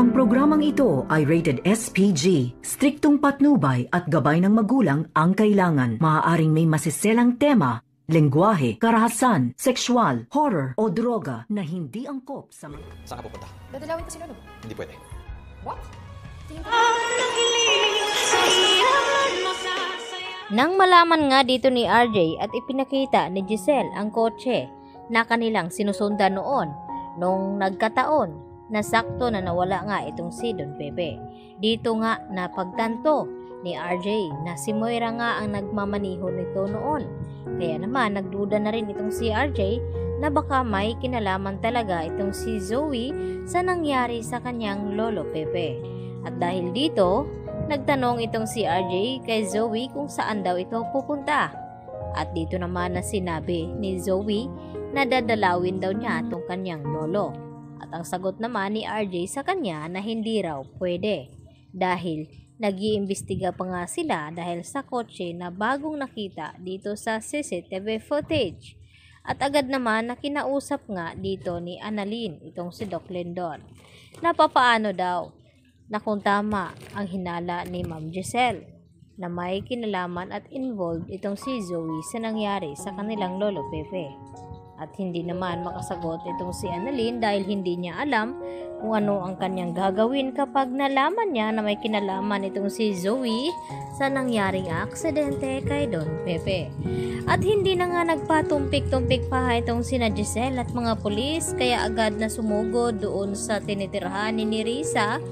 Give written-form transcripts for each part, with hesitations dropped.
Ang programang ito ay rated SPG. Striktong patnubay at gabay ng magulang ang kailangan. Maaaring may masiselang tema, lengguwahe, karahasan, sexual, horror o droga na hindi angkop sa mga... Saan ka pupunta? Dadalawin ko si Lolo. Hindi pwede. What? Tingin ko. Nang malaman nga dito ni RJ at ipinakita ni Giselle ang kotse na kanilang sinusundan noon nung nagkataon na sakto na nawala nga itong si Don Pepe. Dito nga napagtanto ni RJ na si Moira nga ang nagmamaniho nito noon. Kaya naman nagduda na rin itong si RJ na baka may kinalaman talaga itong si Zoe sa nangyari sa kanyang lolo Pepe. At dahil dito, nagtanong itong si RJ kay Zoe kung saan daw ito pupunta. At dito naman na sinabi ni Zoe na dadalawin daw niya itong kanyang lolo. At ang sagot naman ni RJ sa kanya na hindi raw pwede. Dahil nag-iimbestiga pa nga sila dahil sa kotse na bagong nakita dito sa CCTV footage. At agad naman na kinausap nga dito ni Annalyn itong si Doc Lindon. Napapaano daw na kung tama ang hinala ni Ma'am Giselle na may kinalaman at involved itong si Zoe sa nangyari sa kanilang lolo Pepe. At hindi naman makasagot itong si Annalyn dahil hindi niya alam kung ano ang kanyang gagawin kapag nalaman niya na may kinalaman itong si Zoe sa nangyaring aksidente kay Don Pepe. At hindi na nga nagpatumpik-tumpik pa itong sina Giselle at mga pulis kaya agad na sumugod doon sa tinitirhan ni Nerissa.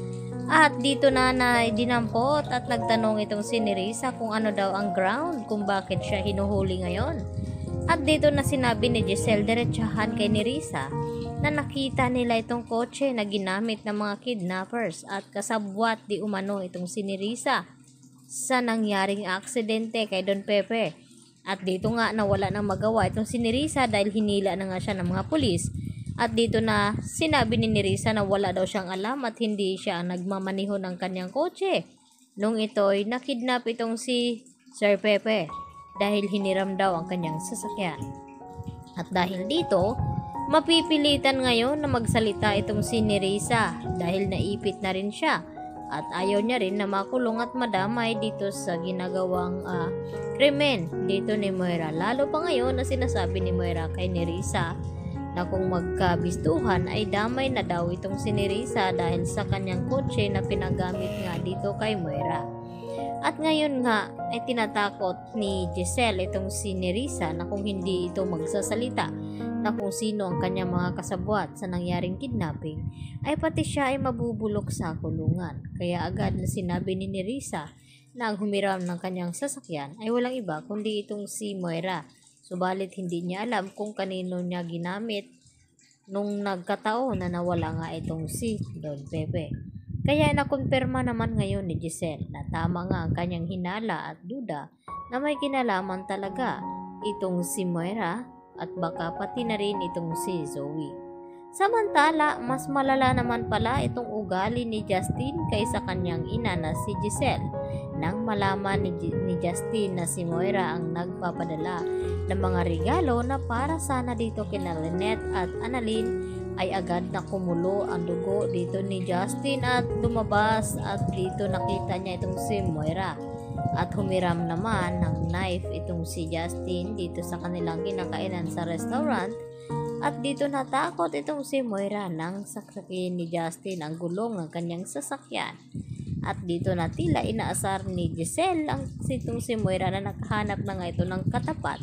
At dito na dinampot at nagtanong itong si Nerissa kung ano daw ang ground kung bakit siya hinuhuli ngayon. At dito na sinabi ni Giselle diretsahan kay Nerissa na nakita nila itong kotse na ginamit ng mga kidnappers at kasabwat di umano itong si Nerissa sa nangyaring aksidente kay Don Pepe. At dito nga nawala nang magawa itong si Nerissa dahil hinila na nga siya ng mga pulis. At dito na sinabi ni Nerissa na wala daw siyang alam at hindi siya nagmamaniho ng kanyang kotse nung ito'y nakidnap itong si Sir Pepe dahil hiniram daw ang kanyang sasakyan. At dahil dito, mapipilitan ngayon na magsalita itong si Nerissa dahil naipit na rin siya at ayaw niya rin na makulong at madamay dito sa ginagawang krimen dito ni Moira. Lalo pa ngayon na sinasabi ni Moira kay Nerissa na kung magkabistuhan ay damay na daw itong si Nerissa dahil sa kanyang kotse na pinagamit nga dito kay Moira. At ngayon nga ay tinatakot ni Giselle itong si Nerissa na kung hindi ito magsasalita na kung sino ang kanyang mga kasabwat sa nangyaring kidnapping ay pati siya ay mabubulok sa kulungan. Kaya agad na sinabi ni Nerissa na ang humiram ng kanyang sasakyan ay walang iba kundi itong si Moira. Subalit hindi niya alam kung kanino niya ginamit nung nagkataon na nawala nga itong si Don Pepe. Kaya nakumpirma naman ngayon ni Giselle na tama nga ang kanyang hinala at duda na may kinalaman talaga itong si Moira at baka pati na rin itong si Zoe. Samantala, mas malala naman pala itong ugali ni Justin kaysa kanyang ina na si Giselle. Nang malaman ni Justin na si Moira ang nagpapadala ng mga regalo na para sana dito kina Lynette at Annalyn, ay agad na kumulo ang dugo dito ni Justin at lumabas at dito nakita niya itong si Moira. At humiram naman ng knife itong si Justin dito sa kanilang kinakainan sa restaurant. At dito natakot itong si Moira nang saksakin ni Justin ang gulong ng kanyang sasakyan. At dito na tila inaasar ni Giselle itong si Moira na nakahanap na nga ito ng katapat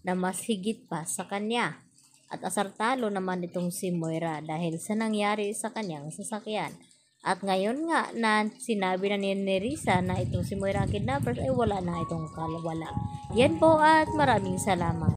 na mas higit pa sa kanya. At asartalo naman itong si Moira dahil sa nangyari sa kanyang sasakyan. At ngayon nga na sinabi na ni Nerissa na itong si Moira ang kidnappers ay wala na itong kalawala. Yan po at maraming salamat.